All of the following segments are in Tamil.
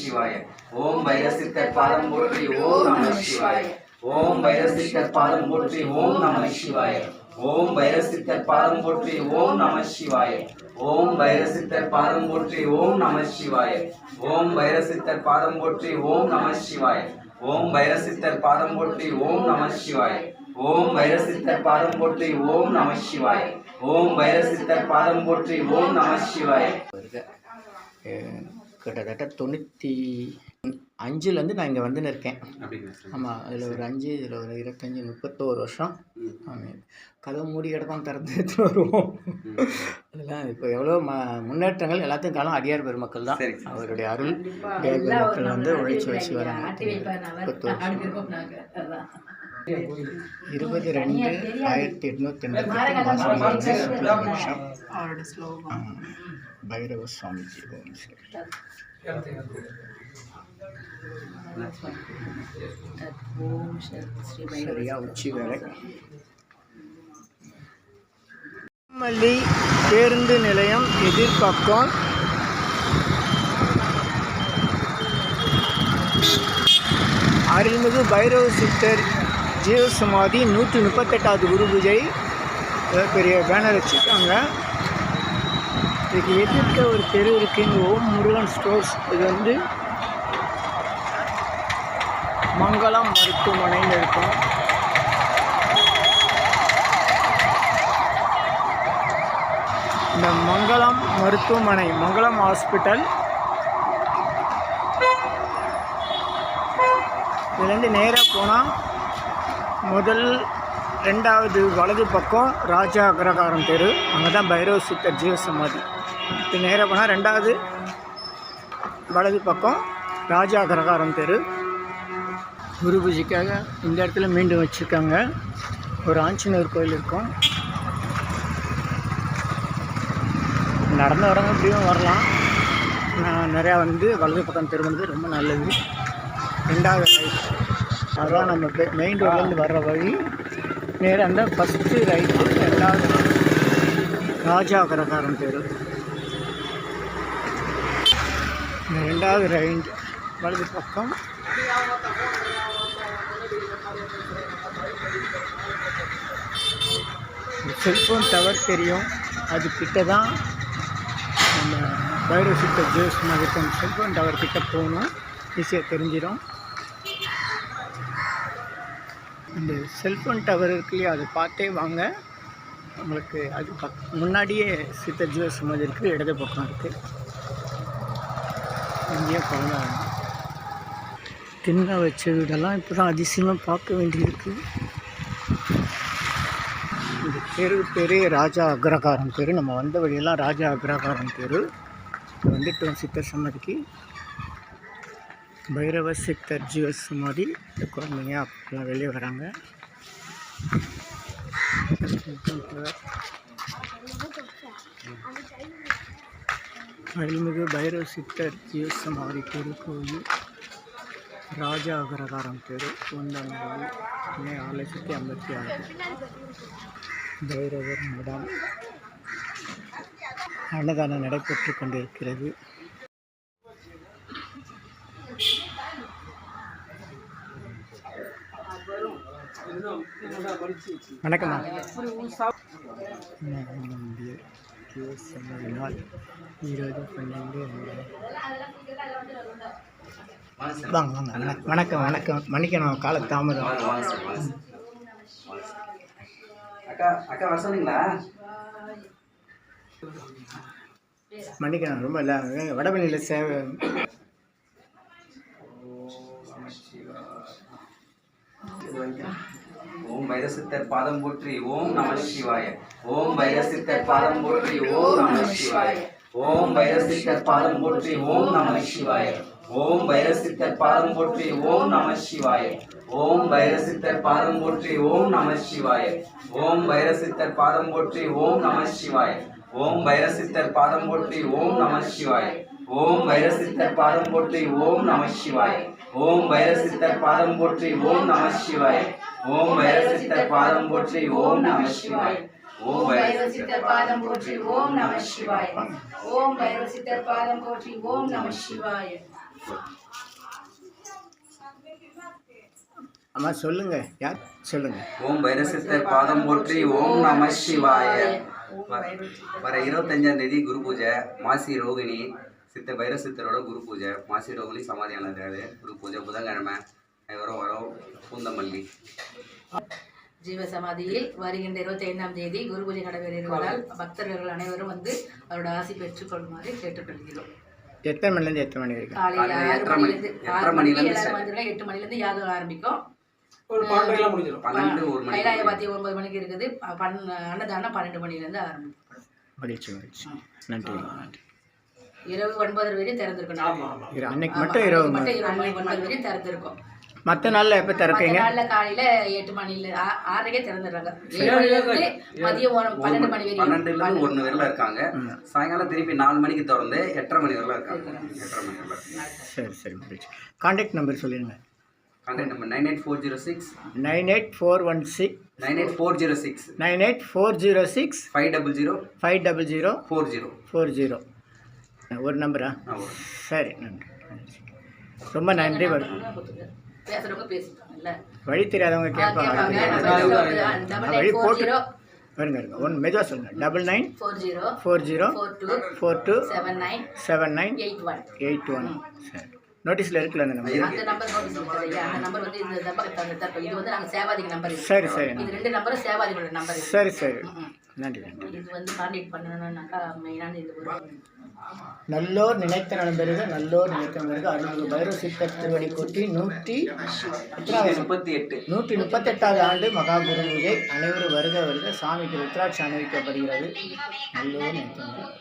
சிவாய. ஓம் வைரசித்தர் பாதம் போற்றி ஓம் நம சிவாய. ஓம் வைரசித்தர் பாதம் போற்றி ஓம் நம சிவாய. ஓம் வைரசித்தர் பாதம் போற்றி ஓம் நம சிவாய. ஓம் வைரசித்தர் பாதம் போற்றி ஓம் நம சிவாய. ஓம் வைரசித்தர் பாதம் போற்றி ஓம் நம சிவாய. ஓம் வைரசித்தர் பாதம் போற்றி ஓம் நம சிவாய. ஓம் வைரசித்தர் பாதம் போற்றி ஓம் நம சிவாய. ஓம் வைரசித்தர் பாதம் போற்றி ஓம் நம சிவாய. கிட்டத்தட்ட 95லேருந்து நான் இங்கே வந்துன்னு இருக்கேன். ஆமாம், அதில் ஒரு 5, இதில் ஒரு 25, 31 வருஷம். கதவு மூடி கிடக்கும், திறந்து எடுத்துன்னு வருவோம். அதெல்லாம் இப்போ எவ்வளோ முன்னேற்றங்கள் எல்லாத்தையும் காலம் அடியார் பெருமக்கள் தான். அவருடைய அருள் அடியார் பெருமக்கள் வந்து உழைச்சி வச்சு வராங்க. 22/2/1888 பைரவ சுவாமிஜி. சரியா உச்சி வேலை. மல்லி பேருந்து நிலையம் எதிர்பக்கம் அருள்மிகு பைரவ சித்தர் ஜீவசமாதி 138வது குரு பூஜை பெரிய பேனர் வச்சுருக்காங்க. இதுக்கு எதிர்க்க ஒரு தெரு இருக்குது. இங்கே ஓம் முருகன் ஸ்டோர்ஸ். இது வந்து மங்களம் மருத்துவமனைன்னு இருக்கும். இந்த மங்களம் மருத்துவமனை, மங்களம் ஹாஸ்பிட்டல், இதுலேருந்து நேராக போனால் முதல் 2வது வலது பக்கம் ராஜா அக்ரகாரம் தெரு, அங்கே தான் பைரவ சித்தர் ஜீவசமாதி. இது நேராக போனால் 2வது வலது பக்கம் ராஜா அக்ரகாரம் தெரு. குரு பூஜைக்காக இந்த இடத்துல மீண்டும் வச்சுருக்காங்க. ஒரு ஆஞ்சநேயர் கோயில் இருக்கும். நடந்து வரவங்க இப்படியும் வரலாம். நான் நிறையா வந்து வலது பக்கம் திரும்பினது ரொம்ப நல்லது. 2வது ரைட், அதுதான் நம்ம மெயின் ரோட்லேருந்து வர்ற வழி. நேராக இருந்தால் ஃபஸ்ட்டு ரைட்டு, 2வது ராஜா அக்ரகாரம் தெரு. இந்த 2வது ரைட் வலது பக்கம் செல்ஃபோன் டவர் தெரியும். அது கிட்ட தான் நம்ம பைரவ சித்தர் ஜீவசமாதி இருக்கும். செல்ஃபோன் டவர் கிட்ட போகணும், ஈஸியாக தெரிஞ்சிடும். இந்த செல்ஃபோன் டவர் இருக்கு இல்லையா, அதை பார்த்தே வாங்க. உங்களுக்கு அது முன்னாடியே சித்தர் ஜீவசமாதி இருக்குது. இடது பக்கம் இருக்குது. இங்கேயே குழந்தை தின்ன வச்ச வீடெல்லாம் இப்போ தான் அதிசயமாக பார்க்க வேண்டியிருக்கு. இந்த தெரு பேர் ராஜா அக்ரகாரம் தெரு. நம்ம வந்த வழியெல்லாம் ராஜா அக்ரகாரம் தெரு. வந்துட்டோம் சித்தர் சமாதிக்கு. பைரவ சித்தர் ஜீவசமாதி. குழந்தைங்க அப்பெல்லாம் வெளியே வராங்க. அருள்மிகு பைரவ சித்தர் ஜீவசமாதி திருக்கோயில், ராஜா அக்ரகாரம் தெரு, குந்தமல்லி, 456. பைரவர் மடம். அன்னதானம் நடைபெற்று கொண்டிருக்கிறது. வணக்கம். நாள் 20/12. வாங்க வாங்க. வணக்கம் வணக்கம். மன்னிக்கணும் கால தாமதம். மன்னிக்கணும், ரொம்ப இல்லை. வடபழனியில் சேவை. ஓம் வைரசித்தர் பாதம் போற்றி ஓம் நம சிவாய. ஓம் வைரசித்தர் பாதம் போற்றி ஓம் நம சிவாய. ஓம் வைரசித்தர் பாதம் போற்றி ஓம் நம சிவாய. ஓம் வைரசித்தர் பாதம் போற்றி ஓம் நம சிவாய. ஓம் வைரசித்தர் பாதம் போற்றி ஓம் நம சிவாய. ஓம் வைரசித்தர் பாதம் போற்றி ஓம் நம சிவாய. ஓம் வைரசித்தர் பாதம் போற்றி ஓம் நம சிவாய. ஓம் வைரசித்தர் பாதம் போற்றி ஓம் நம சிவாய. ஓம் வைரசித்தர் பாதம் போற்றி ஓம் நம சிவாய. ஓம் வைரசித்தர் பாதம் போற்றி ஓம் நம சிவாய. ஓம் வைரசித்தர் பாதம் போற்றி ஓம் நம சிவாய. ஓம் வைரசித்தர் பாதம் போற்றி ஓம் நம சிவாய. அம்மா சொல்லுங்கள், யார் சொல்லுங்கள். ஓம் பைரசித்தர் பாதம் போற்றி. ஓம் நம சிவாய. வர 25ஆம் தேதி குரு பூஜை, மாசி ரோகிணி சித்த பைரசித்தரோட குரு பூஜை. மாசி ரோகிணி சமாதியானது குரு பூஜை புதன்கிழமை. வரும் பூந்தமல்லி ஜீவசமாதியில் வருகின்ற 25ஆம் தேதி குரு பூஜை நடைபெற இருப்பதால் பக்தர்கள் அனைவரும் வந்து அவரோட ஆசி பெற்றுக்கொள்ளுமாறு கேட்டுக்கொள்கிறோம். எத்தனை மணிலேருந்து எத்தனை மணி வரைக்கும்? காலையில் 6 மணிலேருந்து 8 மணிலேருந்து யாகம் ஆரம்பிக்கும். 12 கைலாயபாத்தி 9 மணிக்கு இருக்குது. அன்னதானம் 12 மணிலேருந்து ஆரம்பிக்கும். மகிழ்ச்சி மகிழ்ச்சி. நன்றி நன்றி. இரவு 9 வரையும் திறந்திருக்கணும். அன்னைக்கு மட்டும் இரவு 9 வரையும் திறந்திருக்கும். மற்ற நாளில் எப்போ திறக்கீங்க? நாளில் காலையில் 8 மணில 6க்கே திறந்துடுறாங்க. 7 மணிலேருந்து மதியம் 12 மணி வரையும் 12லேருந்து 1 வரையில இருக்காங்க. சாயங்காலம் திருப்பி 4 மணிக்கு திறந்து 8:30 மணி வரல இருக்காங்க. 8:30 மணி வரல. சரி சரி மகிழ்ச்சி. கான்டாக்ட் நம்பர் சொல்லிடுங்க. Contact number 98406 98416 98406 98406 500 500 40 40. ஒரு நம்பரா? சரி நன்றி. ரொம்ப நன்றி. பேசுறவங்க பேசிட்டாங்கல்ல, வழி தெரியாதவங்க கேட்பாங்க. வழி போட்டு வருங்க இருங்க. ஒன்று மெதுவாக சொல்லுங்கள். 9940 42 79 81. சரி, நோட்டீஸில் இருக்குல்ல அந்த நம்பர்? அந்த நம்பர் நோட்டீஸ் இருக்குது. அந்த நம்பர் வந்து இந்த நம்பர் இது வந்து நாங்கள் சேவாதிக்கு நம்பர். சரி சரி. இது 2 நம்பரும் சேவாதிகளோட நம்பர். சரி சரி நன்றி நன்றி. இது வந்து கான்டாக்ட் பண்ணணும்னாக்கா மெயினான இது ஒரு நல்லோர் நினைத்த நண்பருக நல்லோர் நினைத்த நண்பருக அருள்மிகு பைரவ சித்தர் திருவடி கொட்டி 138வது ஆண்டு மகா குரு பூஜை. அனைவரும் வருக வருக. சாமிக்கு ருத்ராட்சி அணிவிக்கப்படுகிறது. நல்லோர் நினைத்த நண்பர்.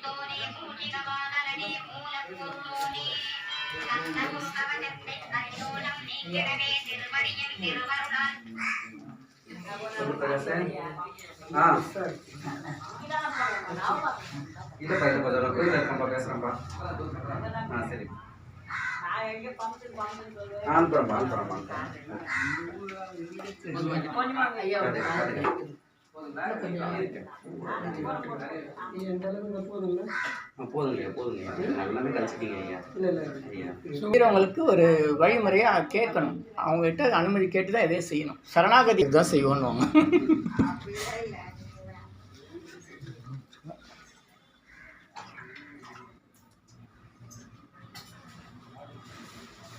இல்லப்பா இல்லப்பா கோயில் இருக்கேன்ப்பா, பேசுகிறேன்ப்பா. சரி அனுப்புகிறேன்ப்பா. போதுங்க எல்லாமே கழிச்சிட்டீங்க ஐயா. செய்கிறவங்களுக்கு ஒரு வழிமுறையாக கேட்கணும். அவங்ககிட்ட அனுமதி கேட்டு தான் எதையும் செய்யணும். சரணாகதி தான் செய்வோன்னு.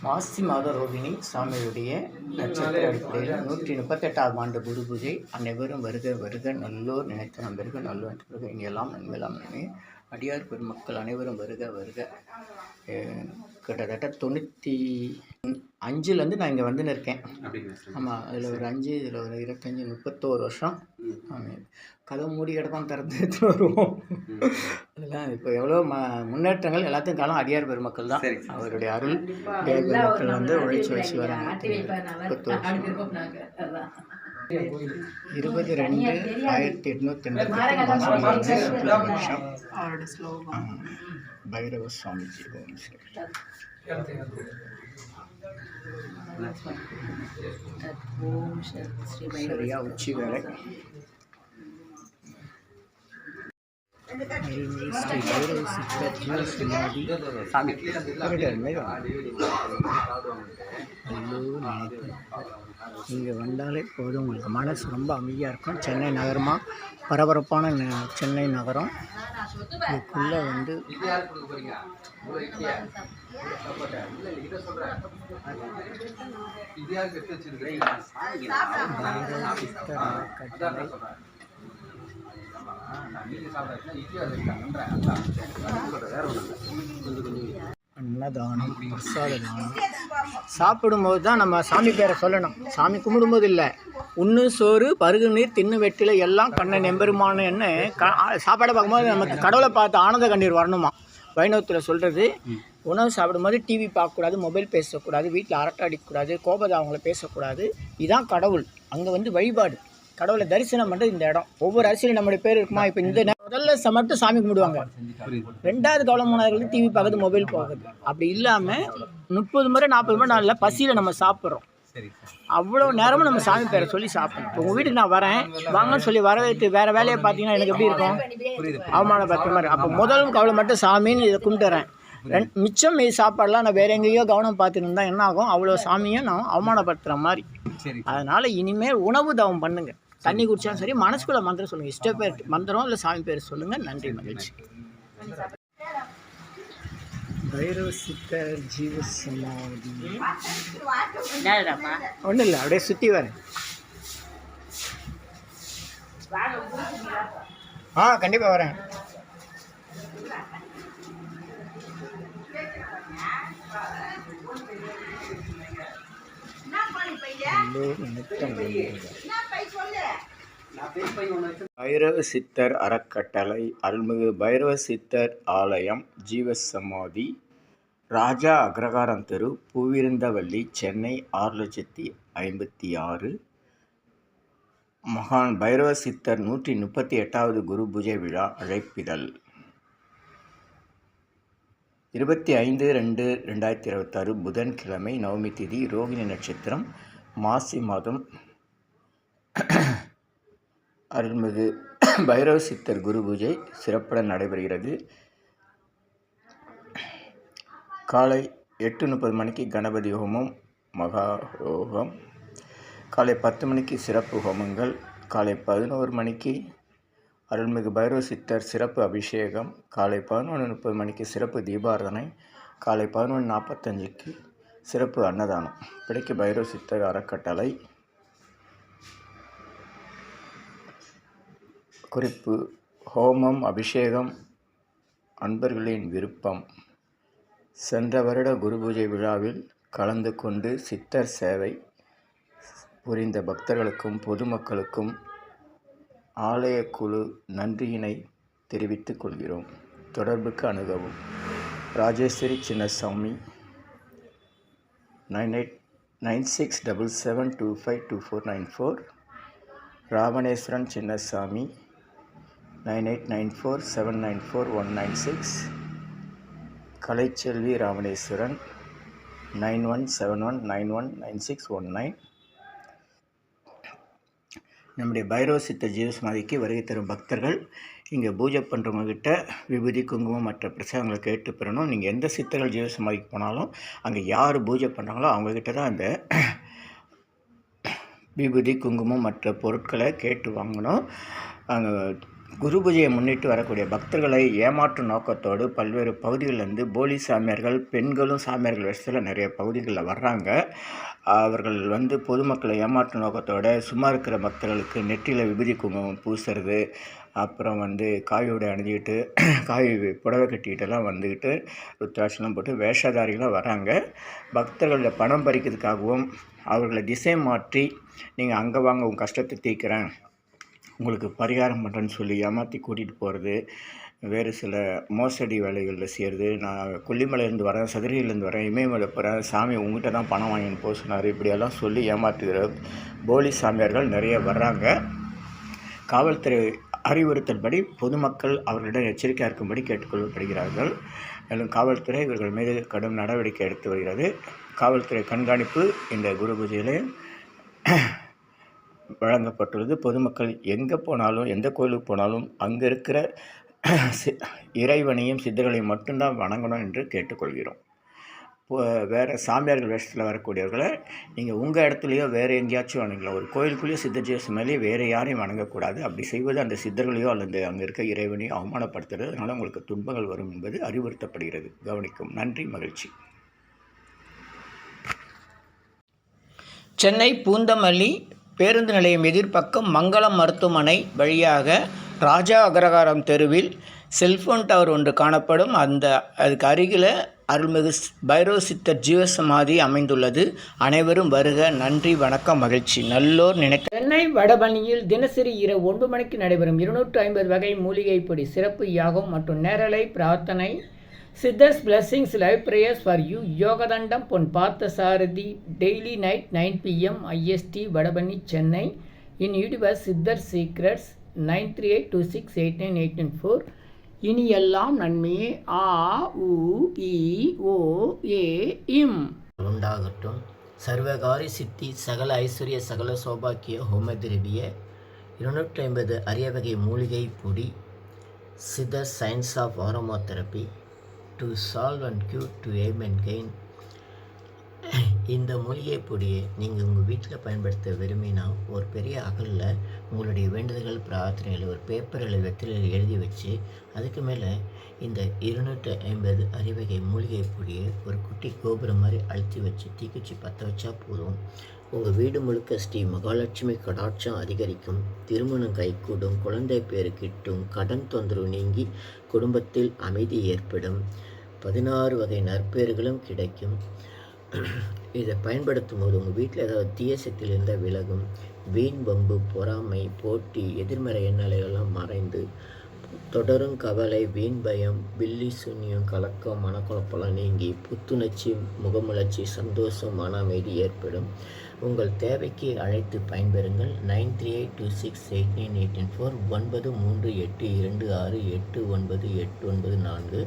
மாசி மாத ரோகிணி சாமியுடைய நட்சத்திர அடிப்படையில் 138ஆம் ஆண்டு குரு பூஜை. அனைவரும் வருக வருக. நல்லோர் நினைத்த நம்பர்கள் நல்லோர் பிறகு இங்கெல்லாம் நன்மையெல்லாம் நன்மை. அடியார் பெருமக்கள் அனைவரும் வருக வருக. கிட்டத்தட்ட 95லேருந்து நான் இங்கே வந்துன்னு இருக்கேன். ஆமாம், அதில் ஒரு 5, இதில் ஒரு 25, 31 வருஷம். கதவு மூடி கிடக்கும், திறந்து எடுத்து வருவோம். அதெல்லாம் இப்போ எவ்வளோ முன்னேற்றங்கள். எல்லாத்தையும் காலம் அடியார் பெருமக்கள் தான். அவருடைய அருள் அடியார் பெருமக்கள் வந்து உழைச்சி வச்சு வராங்க. 20/2/1886 பைரவ சுவாமிஜி. சரியா உச்சி வேலை. ஸ்ரீ பைரவ சித்தர் ஜீவசமாதி இங்கே வந்தாலே போதும், உங்களுக்கு மனசு ரொம்ப அமைதியாக இருக்கும். சென்னை நகரமாக பரபரப்பான சென்னை நகரம். இதுக்குள்ளே வந்து அன்னதானம், பிரசாத தானம். சாப்பிடும்போது தான் நம்ம சாமி பேரை சொல்லணும். சாமி கும்பிடும்போது இல்லை. உண்ணு சோறு பருகு நீர் தின்னு வெட்டில எல்லாம் கண்ணை நெம்பெருமான என்ன சாப்பாடை பார்க்கும்போது நமக்கு கடவுளை பார்த்து ஆனந்த கண்ணீர் வரணுமா. வைணவத்தில் சொல்கிறது, உணவு சாப்பிடும்போது டிவி பார்க்கக்கூடாது, மொபைல் பேசக்கூடாது, வீட்டில் அரட்டை அடிக்கக்கூடாது, கோபதாவங்களை பேசக்கூடாது. இதுதான் கடவுள். அங்கே வந்து வழிபாடு, கடவுளை தரிசனம் பண்ணுறது இந்த இடம். ஒவ்வொரு அரசியலும் நம்மளுடைய பேர் இருக்குமா. இப்போ இந்த முதல்ல மட்டும் சாமி கும்பிடுவாங்க. 2வது கவலம் 3வது டிவி பார்க்குறது, மொபைல் பார்க்குறது. அப்படி இல்லாமல் 30 முறை 40 முறை நாளில் பசியில் நம்ம சாப்பிட்றோம். அவ்வளோ நேரமும் நம்ம சாமி பேரை சொல்லி சாப்பிடணும். இப்போ உங்கள் வீட்டுக்கு நான் வரேன் வாங்கன்னு சொல்லி வரவேற்று வேறு வேலையை பார்த்தீங்கன்னா எனக்கு எப்படி இருக்கும்? அவமானப்படுற மாதிரி. அப்போ முதல் கவலை மட்டும் சாமின்னு இதை கும்பிட்டுறேன். மிச்சம் சாப்பாடெலாம் நான் வேறு எங்கேயோ கவனம் பார்த்துன்னு இருந்தால் என்ன ஆகும்? அவ்வளோ சாமியும் நான் அவமானப்படுத்துகிற மாதிரி. சரி. அதனால் இனிமேல் உணவு தவம் பண்ணுங்க. தண்ணி குடித்தாலும் சரி, மனசுக்குள்ள மந்திரம் சொல்லுங்கள். இஷ்ட பேர் மந்திரம் இல்லை சாமி பேர் சொல்லுங்கள். நன்றி, மகிழ்ச்சி. பைரவ சித்தர் ஜீவ சமாதி ஒன்றும் இல்லை, அப்படியே சுற்றி வரேன். கண்டிப்பாக வரேன். பைரவ சித்தர் அறக்கட்டளை அருள்மிகு பைரவ சித்தர் ஆலயம் ஜீவசமாதி ராஜா அக்ரகாரம் தெரு பூவிருந்தவல்லி சென்னை 6,56,000. மகான் பைரவ சித்தர் 138வது குரு பூஜை விழா அழைப்பிதழ் 25/2/2026 புதன்கிழமை நவமி திதி ரோகிணி நட்சத்திரம் மாசி மாதம் அருள்மிகு பைரவ சித்தர் குரு பூஜை சிறப்புடன் நடைபெறுகிறது. காலை 8:30 மணிக்கு கணபதி ஹோமம் மகா ஹோமம், காலை 10 மணிக்கு சிறப்பு ஹோமங்கள், காலை 11 மணிக்கு அருள்மிகு பைரவ சித்தர் சிறப்பு அபிஷேகம், காலை 11:30 மணிக்கு சிறப்பு தீபாராதனை, காலை 11:45க்கு சிறப்பு அன்னதானம். பிடிக்க பைரவ சித்தர் அறக்கட்டளை. குறிப்பு: ஹோமம் அபிஷேகம் அன்பர்களின் விருப்பம். சென்ற வருட குரு பூஜை விழாவில் கலந்து கொண்டு சித்தர் சேவை புரிந்த பக்தர்களுக்கும் பொதுமக்களுக்கும் ஆலய குழு நன்றியினை தெரிவித்துக் கொள்கிறோம். தொடர்புக்கு அணுகவும் ராஜேஸ்வரி சின்னசாமி 989677252494, ராவணேஸ்வரன் சின்னசாமி 9894794196, கலைச்செல்வி ராவணேஸ்வரன் 9171919619. நம்முடைய பைரவ சித்தர் ஜீவசமாதிக்கு வருகை தரும் பக்தர்கள் இங்கே பூஜை பண்ணுறவங்கக்கிட்ட விபூதி குங்குமம் மற்ற பிரசாதங்களை கேட்டு பெறணும். நீங்கள் எந்த சித்தர்கள் ஜீவசமாதிக்கு போனாலும் அங்கே யார் பூஜை பண்ணுறாங்களோ அவங்கக்கிட்ட தான் அந்த விபூதி குங்குமம் மற்ற பொருட்களை கேட்டு வாங்கணும். அங்கே குரு பூஜையை முன்னிட்டு வரக்கூடிய பக்தர்களை ஏமாற்றும் நோக்கத்தோடு பல்வேறு பகுதிகளிலிருந்து போலி சாமியார்கள், பெண்களும் சாமியார்கள் விஷயத்தில் நிறைய பகுதிகளில் வர்றாங்க. அவர்கள் பொதுமக்களை ஏமாற்றும் நோக்கத்தோடு சும்மா இருக்கிற பக்தர்களுக்கு நெற்றியில் விபூதி குங்குமம் பூசுறது, அப்புறம் காயோடு அணிஞ்சிக்கிட்டு காய் புடவை கட்டிக்கிட்டெல்லாம் வந்துக்கிட்டு ருத்ராட்சம்லாம் போட்டு வேஷதாரிகளாக வராங்க. பக்தர்களில் பணம் பறிக்கிறதுக்காகவும் அவர்களை திசை மாற்றி நீங்கள் அங்கே வாங்க உங்கள் கஷ்டத்தை தீர்க்கிறேன், உங்களுக்கு பரிகாரம் பண்ணுறேன்னு சொல்லி ஏமாற்றி கூட்டிகிட்டு போகிறது, வேறு சில மோசடி வேலைகளில் செய்கிறது. நான் கொல்லிமலையிலேருந்து வரேன், சதுரகிரிலேருந்து வரேன், இமயமலை போகிறேன், சாமி உங்கள்கிட்ட தான் பணம் வாங்கின்னு போக சொன்னார், இப்படியெல்லாம் சொல்லி ஏமாற்றுகிற போலி சாமியார்கள் நிறைய வர்றாங்க. காவல்துறை அறிவுறுத்தல்படி பொதுமக்கள் அவர்களிடம் எச்சரிக்கையாக இருக்கும்படி கேட்டுக்கொள்ளப்படுகிறார்கள். மேலும் காவல்துறை இவர்கள் மீது கடும் நடவடிக்கை எடுத்து வருகிறது. காவல்துறை கண்காணிப்பு இந்த குரு பூஜையிலே வழங்கப்பட்டுள்ளது. பொதுமக்கள் எங்கே போனாலும் எந்த கோயிலுக்கு போனாலும் அங்கே இருக்கிற இறைவனையும் சித்தர்களையும் மட்டும்தான் வணங்கணும் என்று கேட்டுக்கொள்கிறோம். வேறு சாமியார்கள் வேஷத்தில் வரக்கூடியவர்களை நீங்கள் உங்கள் இடத்துலையோ வேறு எங்கேயாச்சும் வணங்கலாம். ஒரு கோயிலுக்குள்ளேயோ சித்தர் ஜீவசமாதியிலேயே வேறு யாரையும் வணங்கக்கூடாது. அப்படி செய்வது அந்த சித்தர்களையோ அல்லது அங்கே இருக்க இறைவனையோ அவமானப்படுத்துறது. அதனால் உங்களுக்கு துன்பங்கள் வரும் என்பது அறிவுறுத்தப்படுகிறது. கவனிக்கும். நன்றி, மகிழ்ச்சி. சென்னை பூந்தமல்லி பேருந்து நிலையம் எதிர்ப்பக்கம் மங்களம் மருத்துவமனை வழியாக ராஜா அக்ரகாரம் தெருவில் செல்ஃபோன் டவர் ஒன்று காணப்படும். அதுக்கு அருகில் அருள்மிகு பைரவ சித்தர் ஜீவசமாதி அமைந்துள்ளது. அனைவரும் வருக. நன்றி, வணக்கம், மகிழ்ச்சி. நல்லோர் நினைக்க. சென்னை வடபழனியில் தினசரி இரவு 9 மணிக்கு நடைபெறும் 250 வகை மூலிகை பொடி சிறப்பு யாகம் மற்றும் நேரலை பிரார்த்தனை Siddhars blessings live prayers for you யோகதண்டம் Pon Parthasarathy daily night 9 PM IST Vadapalani Chennai. In YouTuber Siddhar secrets 9382689894. இனி எல்லாம் நன்மையே. ஆ உ இ ஓ ஏ இம் உண்டாகட்டும். சர்வகாரி சித்தி சகல ஐஸ்வர்ய சகல சௌபாக்கிய ஹோமதிரவிய 250 அரிய வகை மூலிகை பொடி Siddhar science of aromatherapy to solve and cure to aim and gain இந்த மூலிகை பொடியை நீங்கள் உங்கள் வீட்டில் பயன்படுத்த விரும்பினா ஒரு பெரிய அகலில் உங்களுடைய வேண்டுதல்கள் பிரார்த்தனைகள் ஒரு பேப்பரில் வெற்றிலையில் எழுதி வச்சு அதுக்கு மேலே இந்த 250 அறிவகை மூலிகை பொடியை ஒரு குட்டி கோபுரம் மாதிரி அழுத்தி வச்சு தீக்குச்சி பற்ற வச்சா போதும். உங்கள் வீடு முழுக்க ஸ்ரீ மகாலட்சுமி கடாட்சம் அதிகரிக்கும், திருமணம் கைகூடும், குழந்தை பேரு கிட்டும், கடன் தொந்தரவு நீங்கி குடும்பத்தில் அமைதி ஏற்படும், 16 வகை நற்பேறுகளும் கிடைக்கும். இதை பயன்படுத்தும் போது உங்கள் வீட்டில் ஏதாவது தீய சக்தியில் இருந்தால் விலகும், வீண் வம்பு பொறாமை போட்டி எதிர்மறை எண்ணலையெல்லாம் மறைந்து தொடரும் கவலை வீண் பயம் பில்லி சூன்யம் கலக்கம் மனக்குழப்பெல்லாம் நீங்கி புத்துணர்ச்சி முகமுளர்ச்சி சந்தோஷம் மன அமைதி ஏற்படும். உங்கள் தேவைக்கு அழைத்து பயன்பெறுங்கள். 9382689884 938226898994.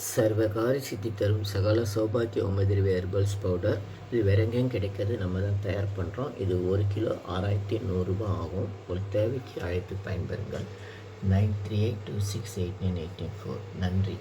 சர்வகாரி சித்தி தரும் சகல சௌபாக்கிய உமதிர்வே ஹெர்பல்ஸ் பவுடர். இது வேற எங்கேயும் கிடைக்காது, நம்ம தான் தயார் பண்ணுறோம். இது 1 கிலோ 6100 ரூபாய் ஆகும். ஒரு தேவைக்கு அழைத்து பயன்பெறுங்கள். 9382689884. நன்றி.